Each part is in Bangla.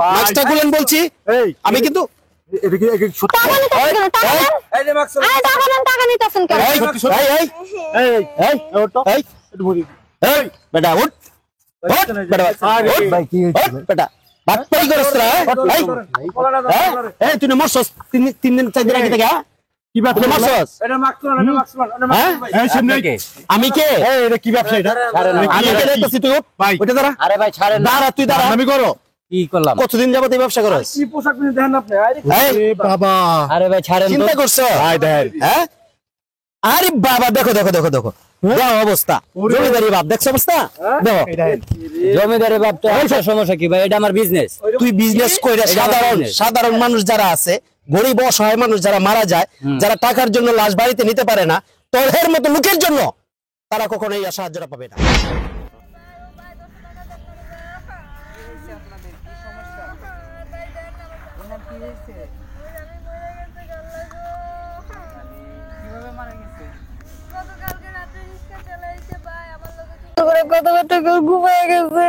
মাস্কটা খুলেন বলছি। আমি কিন্তু এটা কি সত্যি? এই যে মাস্ক আরে টাকা নিতেছেন কেন? একটু বলি। এই বেটা উঠ বেটা ভাই কি হয়েছে? বেটা বাট পাই করছ রে এই তুই মরছস তিন দিন 4 দিন আগে থেকে কি ব্যবসা মরছস এটা মাস্ক না এটা মাস্ক না হ্যাঁ এই সামনে আমি কে এই এটা কি ব্যবসা এটা? আমি কে দেখতেছি তুই ভাই ওইটা দাঁড়া আরে ভাই ছাড়েন না। দাঁড়া তুই দাঁড়া আমি করো। কি করলাম? কতদিন যাবত এই ব্যবসা করছ কি পোশাক পিনে দেখেন আপনি আরে এই বাবা আরে ভাই ছাড়েন তো। চিন্তা করছো ভাই দেন হ্যাঁ আরে বাবা দেখো দেখো দেখো দেখো দেখো অবস্থা জমিদারি বাপ দেখছো অবস্থা দেখো জমিদারি বাপটা একটা সমস্যা কি ভাই? এটা আমার বিজনেস। তুই বিজনেস কইরা সাধারণ মানুষ যারা আছে গরিব অসহায় মানুষ যারা মারা যায় যারা টাকার জন্য লাশ বাড়িতে নিতে পারে না তোদের মতো লোকের জন্য তারা কখনো এই সাহায্যটা পাবে না। কত টাকা ঘুমায় গেছে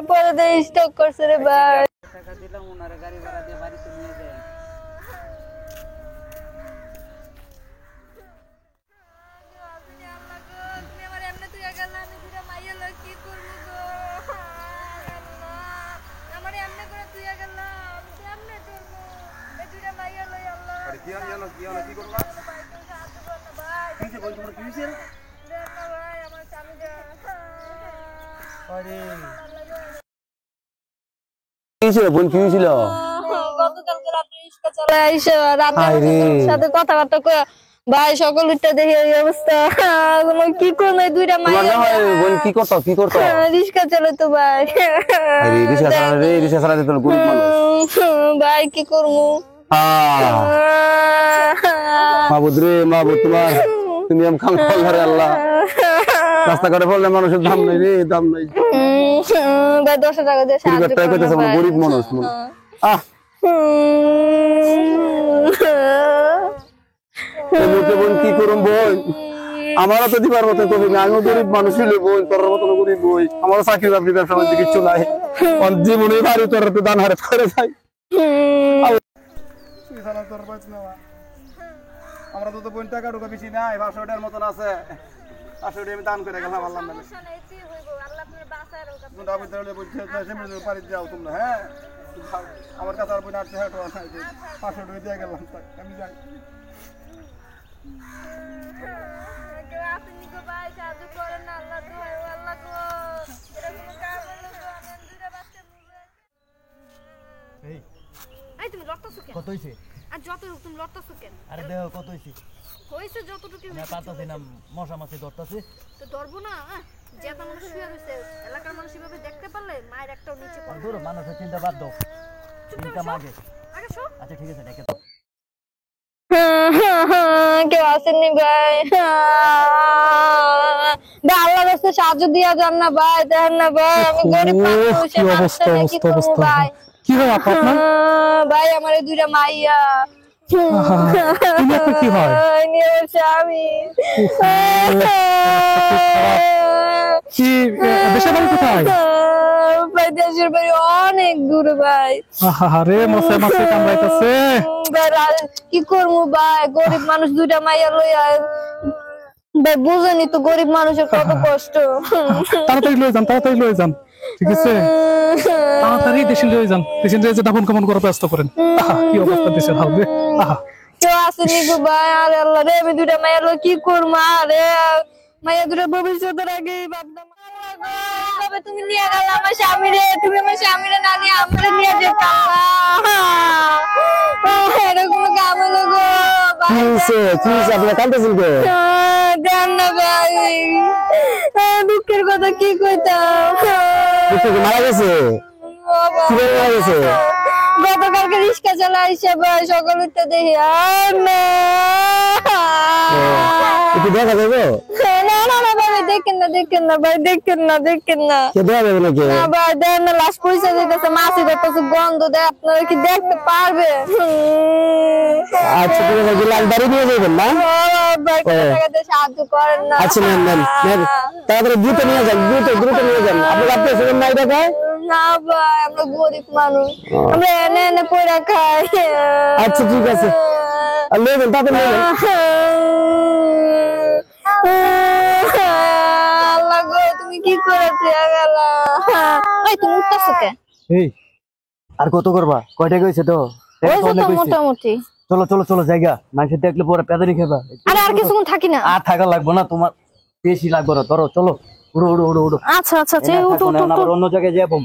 পরে দিয়ে স্টক করছে রে ভাই। টাকা দিলাম ওনারে গাড়ি ভাড়া দিয়ে বাড়িতে নিয়ে যায়। গতকালকে রাতে রিক্সা চালায় আইসা রাতে সাথে কথাবার্তা কয়ে ভাই সকল উঠতে দেখি এই অবস্থা কি করবে দুইটা মাইয়া কি করতো রিক্সা চালাতো ভাই রিক্সা চালাতে তো গরিব মানুষ। ভাই কি করবো মাহবুদ রে মাহবুদ তোমার তুমি আম খাম রে আল্লাহ। রাস্তাঘাটে পড়লে মানুষের দাম নাই রে, দাম নাই। ভাই 10 টাকা দিয়ে সাহায্য করো ভাই। গরিব মানুষ আহ বোন কি করুম বোন? আমারও তো দিবার মতো কবি না, আমিও গরিব মানুষ হইলে বোন তোর মতন গরিব বই। আমারও চাকরি বাকরি ব্যবসা বাণিজ্য কিচ্ছু নাই। জীবনে বাড়ি তোর দান হারে করে যাই। আমরা তো বোন টাকা ঢুকা বেশি নাই 500 টাকার মতন আছে 500 টাকা আমি দান করে গেলাম আল্লাহ নামে তোমরা আবু তাহলে বলছে সেমনি পারি যাও তোমরা হ্যাঁ আমার কাছে আর বোন 800 টাকা আছে 500 টাকা দিয়ে গেলাম তাই আমি যাই কেউ আসেনি গো ভাই সাহায্য করেন না আল্লাহ গো আল্লাহ গো এটা কোনো কাজ হলো গো আমি দুইটা বাচ্চা মুলে এই তুমি লড়তাছো কেন? কত হইছে? আর যত হোক তুমি লড়তাছো কেন? আরে দেখো কত হইছে? হইছে যতটুকু না পাতাছি না মশা মাছি ধরতাছে। তো ধরবো না যেটা মানুষ শুয়ে রয়েছে এলাকার মানুষ এভাবে দেখতে পারলে মায়ের একটাও নিচে পড়ে ধরো মানুষের চিন্তা বাদ দাও। চিন্তা মাগে। আগে শো আচ্ছা ঠিক আছে ডেকে দাও। কেউ আসেননি ভাই ভাই আল্লাহর রাস্তায় সাহায্য দিয়া যান না ভাই দেখেন না ভাই আমি গরিব মানুষ কি অবস্থা অবস্থা অবস্থা কি হয় আপা আপনার? ভাই আমার এই দুইটা মাইয়া তুমি আপনার কি হয়? নিয়ে স্বামী কি দেশের বাড়ি কোথায়? ভাই দেশের বাড়ি অনেক দূরে ভাই। আরে মশা মাছি কামড়াইতাছে। কি করবো ভাই গরিব মানুষ দুইটা মাইয়া লইয়া ভাই বুঝেনি তো গরিব মানুষের কত কষ্ট। তাড়াতাড়ি লয়ে যান ঠিক আছে? তাড়াতাড়ি দেশে লয়ে যান। দেশে লয়ে যে দাফন কামন করে ব্যস্ত করেন। কি অবস্থা দেশের হাল রে। কেউ আসেনি গো ভাই আরে আল্লাহ রে আমি দুইটা মাইয়া লইয়া কি করবো আরে মাইয়া দুটো ভবিষ্যতের আগে ভাবতাম তবে তুমি নিয়ে গেলে আমার স্বামী রে তুমি আমার স্বামী রে না নিয়ে আমার নিয়ে যেতাম এরকম কাম হলো গো আপনার কাঁদতেছেন কে? দেন না ভাই দুঃখের কথা কি কইতাম মারা গেছে? কিভাবে মারা গেছে? গতকালকে রিক্সা চালা আইসা ভাই সকাল উঠতে দেখি আর না একটু দেখা যাবে? না না না ভাই দেখেন না ভাই দেখেন না কে দেখা যাবে নাকি? না ভাই দেন না লাশ পয়সা দিতেছে মাছি দেখতেছে গন্ধ দেয় আপনারা কি দেখতে পারবে? আচ্ছা ঠিক আছে লাল বাড়ি নিয়ে যাবেন না? ভাই টাকাতে সাহায্য করেন না আচ্ছা নেন তাড়াতাড়ি দ্রুত নিয়ে যান দ্রুত নিয়ে যান। আপনি রাখতে শুনেন না এটা না ভাই, আমরা গরিব মানুষ, আমরা এনে এনে পয়রা খাই। আচ্ছা ঠিক আছে, আর লইবেন তাতে লইবেন। আল্লাহ গো, তুমি কি করে দিয়া গেলা? এই তুমি উঠতেছো কে? এই আর কত করবা? কয়টা কইছে তো? ওই তো মোটামুটি। চলো চলো চলো জায়গা, মানুষ দেখলে পরে পেদানি খাবা। আরে আর কিছুক্ষণ থাকি না। আর থাকা লাগবে না, তোমার বেশি লাগবে না। ধরো চলো, উড়ো উড়ো উড়ো উড়ো। আচ্ছা আচ্ছা আচ্ছা, উঠো উঠো উঠো। অন্য জায়গায় যাবো।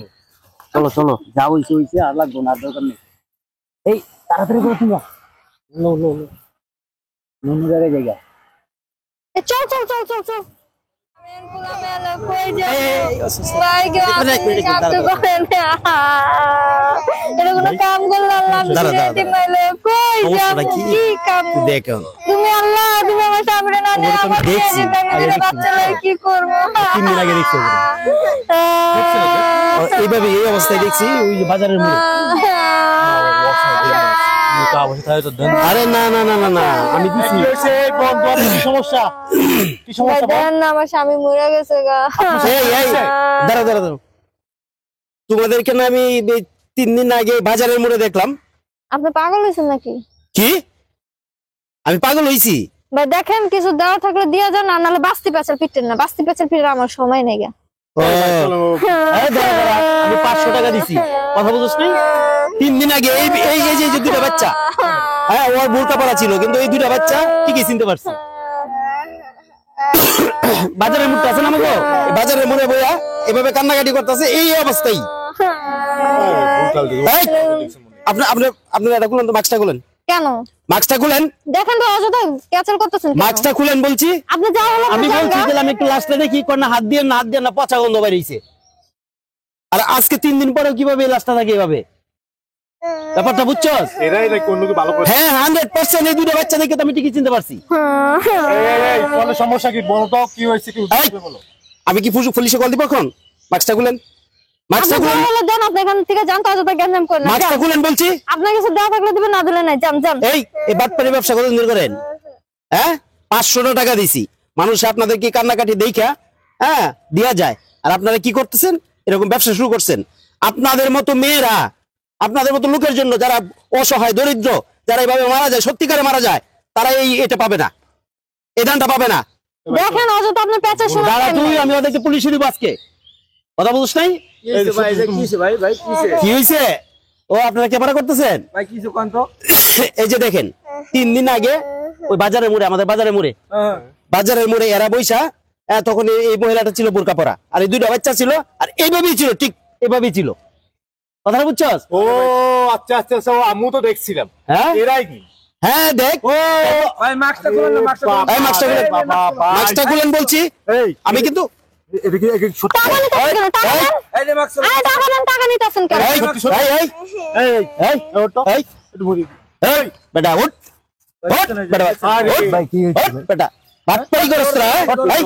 চলো চলো, যা হইছে হইছে, আর লাগবে না, আর দরকার নেই। এই তাড়াতাড়ি করে তুমি লো লো লো, অন্য জায়গায় জায়গা। এ চল চল চল চল চল। কই যাই ভাই, কেউ আপনি চাপতে পারেন না। এটা কোনো কাম করলে আল্লাহ আমি মাইলে কই যাব? কি কাম দেখো তুমি? আল্লাহ তুমি আমার সামনে না নিয়ে আমার মেয়ের বাচ্চা লাগে কি করব? 3 দিন আগে দেখছো এইভাবে, এই অবস্থায় দেখছি ওই বাজারের মোড়ে। আরে না না না না না, আমি দিছি। কি সমস্যা? কি সমস্যা? দেন না, আমার স্বামী মরে গেছে গা। এই এই দাঁড়া দাঁড়া দাঁড়া, তোমাদেরকে না আমি 3 দিন আগে বাজারের মোড়ে দেখলাম। আপনি পাগল হয়েছেন নাকি? কি আমি পাগল হইছি? ভাই দেখেন, কিছু দেওয়া থাকলে দিয়ে যান, আর নাহলে বাস্তি পেঁচাল পিটেন না। বাস্তি পেঁচাল পিটার আমার সময় নেই গা। এই দাঁড়া দাঁড়া, আমি 500 টাকা দিছি, কথা বুঝছ না? 3 দিন আগে এই এই এই যে দুটো বাচ্চা, হ্যাঁ ওর বোরকা পরা ছিল, কিন্তু এই দুটো বাচ্চা ঠিকই চিনতে পারছি। বাজারের মোড়টা আছে না আমাকে, বাজারের মোড়ে বইয়া এভাবে কান্নাকাটি করতেছে, এই অবস্থায়। আপনার এটা খুলেন তো, মাস্কটা খুলেন। কেন? মাস্কটা খুলেন। দেখেন তো অযথা ক্যাচাল করতেছেন কেন? মাস্কটা খুলেন বলছি। আপনি যা হলো আমি বলছি যে আমি একটু লাস্টে দেখি, কোন হাত দিয়ে না, হাত দিয়ে না, পচা গন্ধ বেরিয়েছে। আর আজকে 3 দিন পরেও কিভাবে এই লাশটা থাকে এভাবে? ব্যাপারটা বুঝছস? এরাই নাকি অন্য কি ভালো করে? হ্যাঁ 100% এই দুটো বাচ্চা দেখে তো আমি ঠিকই চিনতে পারছি। এই কোন সমস্যা কি বলো তো, কি হইছে কি এই, বলো? আমি কি পুলিশে কল দিব এখন? মাস্কটা খুলেন, মাস্কটা আপনি যা খুলেন, হলো দেন, আপনি এখান থেকে যান তো, অযথা গ্যাঞ্জাম করেন না। মাস্কটা খুলেন বলছি। আপনার কিছু দেওয়া থাকলে দিবেন, না দিলে নাই, যান যান। এই বাটপারি ব্যবসা কত দিন করেন? হ্যাঁ 500 টাকা দিছি, মানুষ আপনাদের কি কান্নাকাটি দেখা হ্যাঁ দিয়া যায়, আর আপনারা কি করতেছেন? এরকম ব্যবসা শুরু করছেন। আপনাদের মতো মেয়েরা, আপনাদের মতো লোকের জন্য, যারা অসহায় দরিদ্র, যারা এইভাবে মারা যায়, সত্যিকারে মারা যায়, তারা এটা পাবে না, এই দানটা পাবে না। দেখেন অযথা আপনি পেঁচা শুনে দাঁড়া তুই, আমি ওদেরকে পুলিশে দিব আজকে, কথা বুঝছ নাই? কি হয়েছে? ও আপনারা ক্যামেরা করতেছেন? ভাই কিছু কোন তো? এই যে দেখেন, 3 দিন আগে ওই বাজারের মোড়ে, আমাদের বাজারের মোড়ে, বাজারের মোড়ে এরা বইসা, তখন এই মহিলাটা ছিল বোরকা পরা, আর এই দুইটা বাচ্চা ছিল, আর এইভাবেই ছিল, ঠিক এইভাবেই ছিল। কথাটা বুঝছস? ও আচ্ছা আচ্ছা আচ্ছা, আমিও তো দেখছিলাম। হ্যাঁ এরাই কি? হ্যাঁ দেখ, ভাই মাস্কটা খুলেন না, মাস্কটা খুলেন। এই মাস্কটা খুলেন, মাস্কটা খুলেন বলছি। এই আমি কিন্তু এটা কি সত্যি? টাকা নিতেছেন কেন? টাকা দেন। এই যে মাস্ক আরে টাকা দেন, টাকা নিতেছেন কেন? এই এই এই এই ওটো এই একটু বলি। এই বেটা উঠ, উঠ বেটা, উঠ ভাই, কি হইছে বেটা? বাটপারি করছ তোরা? এই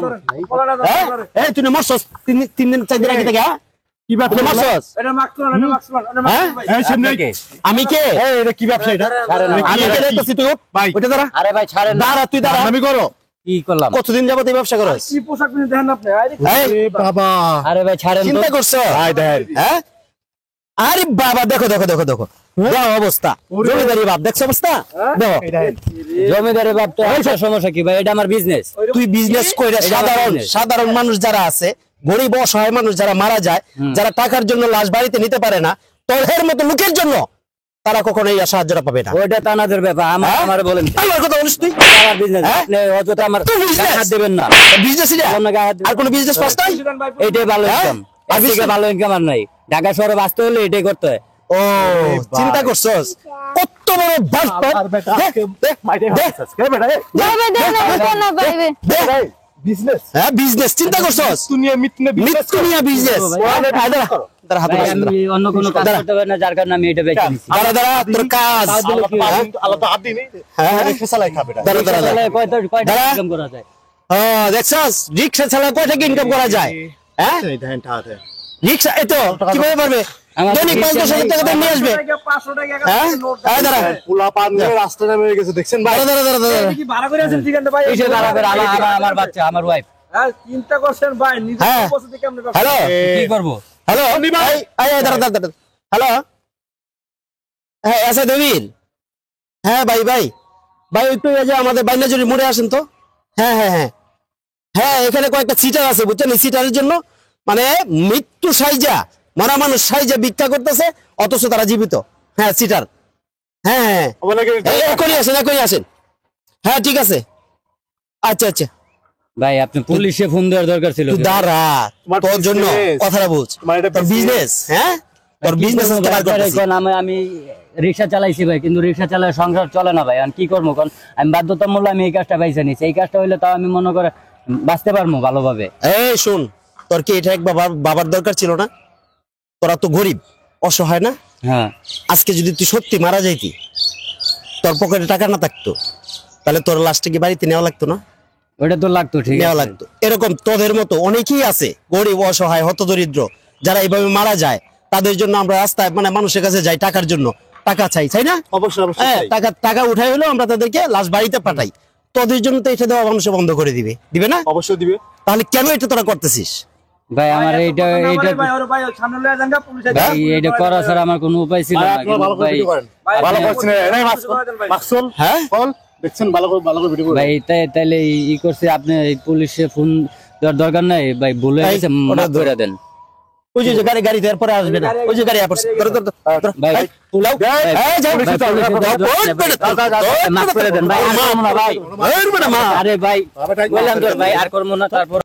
এই তুই মরছস 3 দিন 4 দিন আগে থেকে, কি বাপ তুই মরছস? এটা মাস্ক খুলেন, এটা মাস্ক খুলেন, এটা হ্যাঁ মাস্ক ভাই। এই সামনে কি? আমি কে? এই এটা কি ব্যবসা এটা? আমি কে দেখতেছি? তুই উঠ ভাই ওটা দাঁড়া। আরে ভাই ছাড়েন না। দাঁড়া, তুই দাঁড়া। আমি করো। কি করলাম? কতদিন যাবত এই ব্যবসা করছ? কি পোশাক পিনে দেখেন আপনি? এই বাবা আরে ভাই ছাড়েন তো। চিন্তা করছো? ভাই দেখেন। হ্যাঁ আরে বাবা, দেখো দেখো দেখো দেখো দেখো অবস্থা, জমিদারি বাপ, দেখছো অবস্থা? দেখো এই দেখেন। জমিদারের বাপ তো একটা সমস্যা কি ভাই? এটা আমার বিজনেস। তুই বিজনেস কইরা সাধারণ মানুষ যারা আছে, গরিব অসহায় মানুষ যারা মারা যায়, যারা টাকার জন্য লাশ বাড়িতে নিতে পারে না, তোর মতো লোকের জন্য তারা কখনো এই সাহায্যটা পাবে না। ওইটা তানাদের ব্যাপার, আমার বলেন। আমার কথা বলিস তুই? আমার বিজনেস, আপনি অযথা আমার তুই business? গায়ে হাত দেবেন না। বিজনেস এটা? অন্য গায়ে হাত দিবেন। আর কোনো বিজনেস পাস নাই? এটাই ভালো হ্যাঁ? ইনকাম, আর আর থেকে business? ভালো ইনকাম আর নাই। ঢাকা শহরে বাঁচতে হলে এটাই করতে হয়। ও চিন্তা করছস? কত বড় বাটপার! ভাই ভাই দেন না, দেন না ভাই ভাই। বিজনেস হ্যাঁ বিজনেস চিন্তা করছস? দুনিয়া মিথনে বিজনেস মৃত্যু নিয়ে বিজনেস। দাঁড়া হাতে ভাই, বস, আমি অন্য কোনো কাজ করতে পারি না, যার কারণে আমি এটা বেছে নিছি। দাঁড়া দাঁড়া, তোর কাজ। আলাদা হাত দিই হ্যাঁ রিক্সা চালাই খাবে এটা। দাঁড়া দাঁড়া দাঁড়া। কয়টা দাঁড়া। ইনকাম করা যায়? দেখছস রিক্সা চালা কয় টাকা ইনকাম করা যায়? হ্যাঁ এই দেখেন ঠাতে রিক্সা এতো কিভাবে পারবে? আমার দৈনিক রিক্সা 50,000 টাকা দিয়ে নিয়ে আসবে। 500 টাকা হ্যাঁ দাঁড়া পোলা পান দিয়ে রাস্তা নেমে গেছে দেখছেন ভাই। দাঁড়া দাঁড়া দাঁড়া দাঁড়া। কি ভাড়া করে আছেন ঠিকানা ভাই? এই যে দাঁড়াবে, আমার বাচ্চা, আমার ওয়াইফ। হ্যাঁ চিন্তা করছেন ভাই, নিজে হ্যাঁ। বসে থেকে কেমনে হ্যালো কি করবো? হ্যালো হ্যালো, হ্যাঁ এসাদ আমির, হ্যাঁ ভাই ভাই ভাই একটু এই যে আমাদের বাইনাজুরি মোড়ে আসেন তো। হ্যাঁ হ্যাঁ হ্যাঁ হ্যাঁ, এখানে কয়েকটা সিটার আছে বুঝছেন, এই সিটারের জন্য মানে মৃত্যু সাইজা, মরা মানুষ সাইজা ভিক্ষা করতেছে, অথচ তারা জীবিত। হ্যাঁ সিটার, হ্যাঁ হ্যাঁ এখনই আসেন। হ্যাঁ ঠিক আছে, আচ্ছা আচ্ছা ভাই আপনি পুলিশে ফোন দেওয়ার দরকার ছিল। তুই দাঁড়া, তোর জন্য কথাটা বুঝ, তোর বিজনেস, হ্যাঁ তোর বিজনেস আমি রিক্সা চালাইছি ভাই, কিন্তু রিক্সা চালায় সংসার চলে না ভাই। আমি কি করবো কারণ আমি বাধ্যতামূলক আমি এই কাজটা পাইছি নিচ্ছি। এই কাজটা হইলে তাও আমি মনে করে বাঁচতে পারবো ভালোভাবে। এই শোন, তোর কি এটা এক বাবার দরকার ছিল না? তোরা তো গরিব অসহায় না? হ্যাঁ, আজকে যদি তুই সত্যি মারা যাইতি, তোর পকেটে টাকা না থাকতো, তাহলে তোর লাশটা কি বাড়িতে নেওয়া লাগতো না? ওটা তো লাগতো, ঠিক নেওয়া আছে। লাগতো। এরকম তোদের মতো অনেকেই আছে গরিব অসহায় হতদরিদ্র, যারা এইভাবে মারা যায়। তাদের জন্য আমরা রাস্তায় মানে মানুষের কাছে যাই টাকার জন্য, টাকা চাই, তাই না? অবশ্যই অবশ্যই হ্যাঁ, চাই। টাকা উঠাই হলো আমরা তাদেরকে লাশ বাড়িতে পাঠাই। তোদের জন্য তো এটা দেওয়া মানুষে বন্ধ করে দিবে না? অবশ্যই দিবে। তাহলে কেন এটা তোরা করতেছিস? ভাই আমার এইটা ভাই এইটা করা ছাড়া আমার কোনো উপায় ছিল না। কিন্তু ভাই ভালো করছেন, এই মাকসুল, হ্যাঁ বল দেখছেন, ভালো করে ভিডিও করে। ভাই তাইলে ই করছে আপনি এই পুলিশে ফোন দেওয়ার দরকার নাই ভাই, ভুলে এই, গেছে, ওটা মাফ করে দেন। ওই যে গাড়ি দেওয়ার পরে আসবে না, ওই যে গাড়ি আপস ধর ভাই তুলাও, এই যাও, ভাই, পুলিশে মাফ করে দেন ভাই, আর করবো না ভাই। মা আরে ভাই বললাম তো ভাই আর করবো না। তারপর